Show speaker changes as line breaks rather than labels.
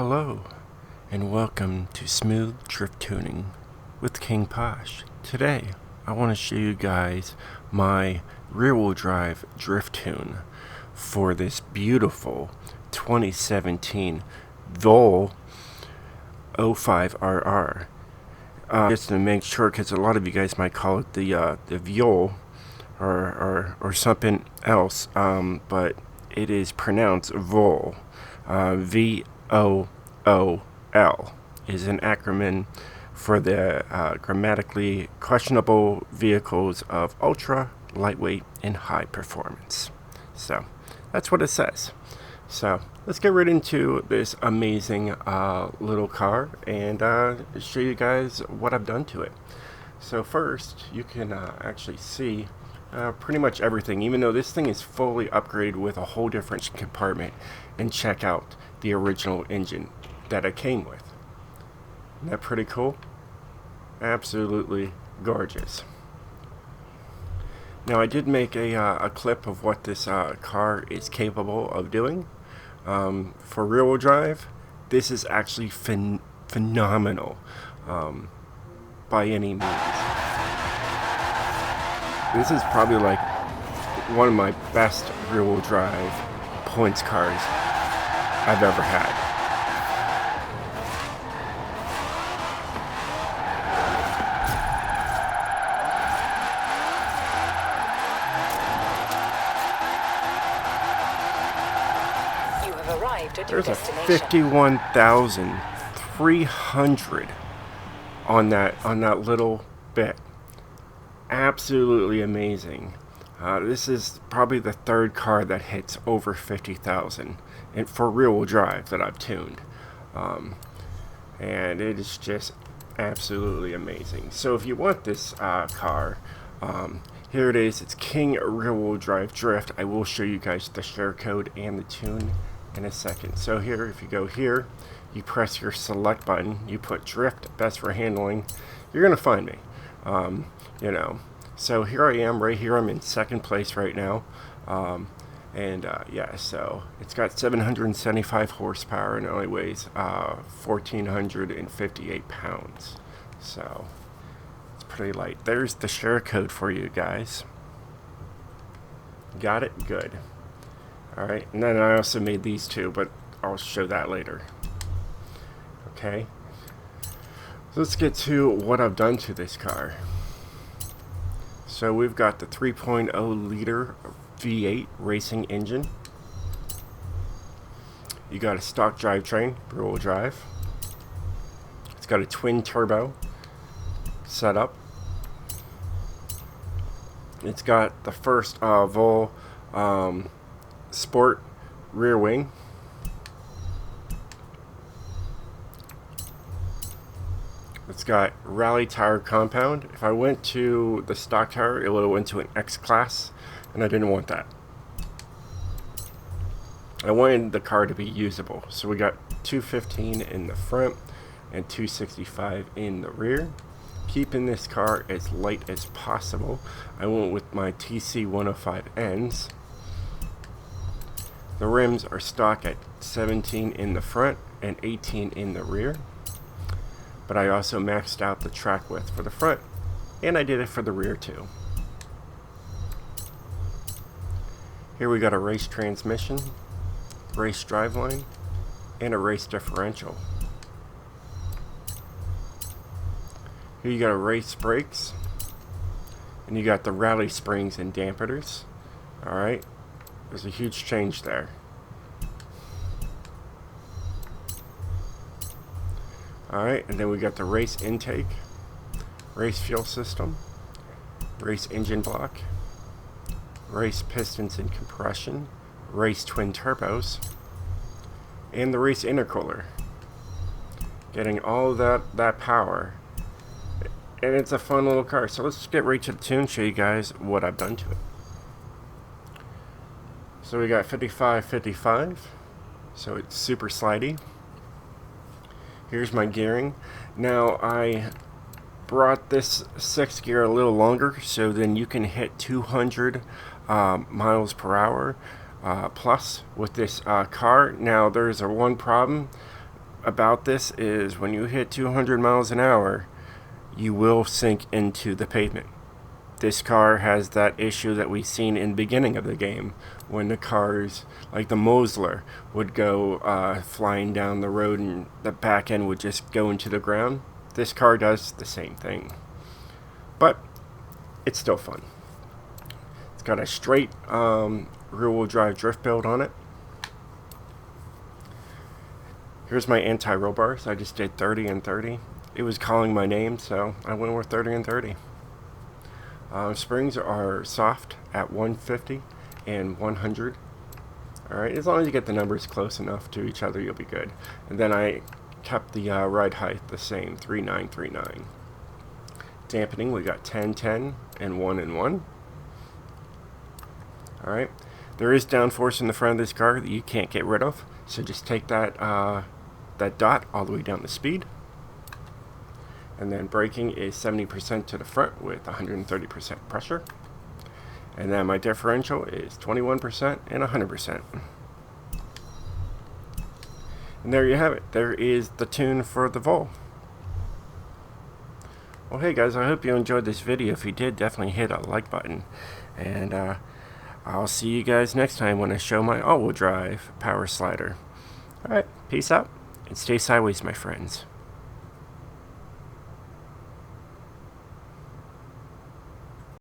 Hello, and welcome to Smooth Drift Tuning with King POSH. Today, I want to show you guys my rear-wheel drive drift tune for this beautiful 2017 Vuhl 05Rr. Just to make sure, because a lot of you guys might call it the Vuhl or something else, but it is pronounced Vuhl. VOOL is an acronym for the grammatically questionable vehicles of ultra, lightweight, and high performance. So that's what it says. So let's get right into this amazing little car and show you guys what I've done to it. So first, you can actually see pretty much everything, even though this thing is fully upgraded with a whole different compartment, and check out the original engine that it came with. Isn't that pretty cool? Absolutely gorgeous. Now I did make a clip of what this car is capable of doing. For rear-wheel drive, this is actually phenomenal by any means. This is probably like one of my best rear-wheel drive points cars I've ever had.
You have arrived at your
There's a
destination.
51,300 on that little bit. Absolutely amazing. This is probably the third car that hits over 50,000 and for rear-wheel drive that I've tuned, and it is just absolutely amazing. So if you want this car, here it is. It's King rear-wheel drive drift. I will show you guys the share code and the tune in a second. So here, if you go here, you press your select button, you put drift, best for handling, you're gonna find me. So here I am right here. I'm in second place right now, yeah, so it's got 775 horsepower and it only weighs 1,458 pounds, so it's pretty light. There's the share code for you guys. Got it? Good. Alright, and then I also made these two, but I'll show that later. Okay, so let's get to what I've done to this car. So we've got the 3.0 liter V8 racing engine. You got a stock drivetrain, rear-wheel drive. It's got a twin turbo setup. It's got the first Vuhl Sport rear wing. It's got rally tire compound. If I went to the stock tire, it would have went to an X class, and I didn't want that. I wanted the car to be usable, so we got 215 in the front and 265 in the rear. Keeping this car as light as possible, I went with my TC 105Ns. The rims are stock at 17 in the front and 18 in the rear. But I also maxed out the track width for the front, and I did it for the rear too. Here we got a race transmission, race driveline, and a race differential. Here you got a race brakes, and you got the rally springs and dampeners. Alright, there's a huge change there. Alright, and then we got the race intake, race fuel system, race engine block, race pistons and compression, race twin turbos, and the race intercooler. Getting all that power. And it's a fun little car. So let's just get right to the tune and show you guys what I've done to it. So we got 55-55. So it's super slidey. Here's my gearing. Now I brought this 6th gear a little longer so then you can hit 200 miles per hour plus with this car. Now there's one problem. about this is when you hit 200 miles an hour, you will sink into the pavement. This car has that issue that we've seen in the beginning of the game, when the cars, like the Mosler, would go flying down the road and the back end would just go into the ground. This car does the same thing. But it's still fun. It's got a straight rear-wheel drive drift build on it. Here's my anti-roll bars. I just did 30 and 30. It was calling my name, so I went with 30 and 30. Springs are soft at 150 and 100. Alright, as long as you get the numbers close enough to each other, you'll be good. And then I kept the ride height the same, 3939. Dampening, we got 10, 10, and 1 and 1. Alright, there is downforce in the front of this car that you can't get rid of, so just take that dot all the way down the speed. And then braking is 70% to the front with 130% pressure. And then my differential is 21% and 100%. And there you have it. There is the tune for the Vuhl. Well, hey guys, I hope you enjoyed this video. If you did, definitely hit a like button. And I'll see you guys next time when I show my all-wheel drive power slider. Alright, peace out, and stay sideways, my friends.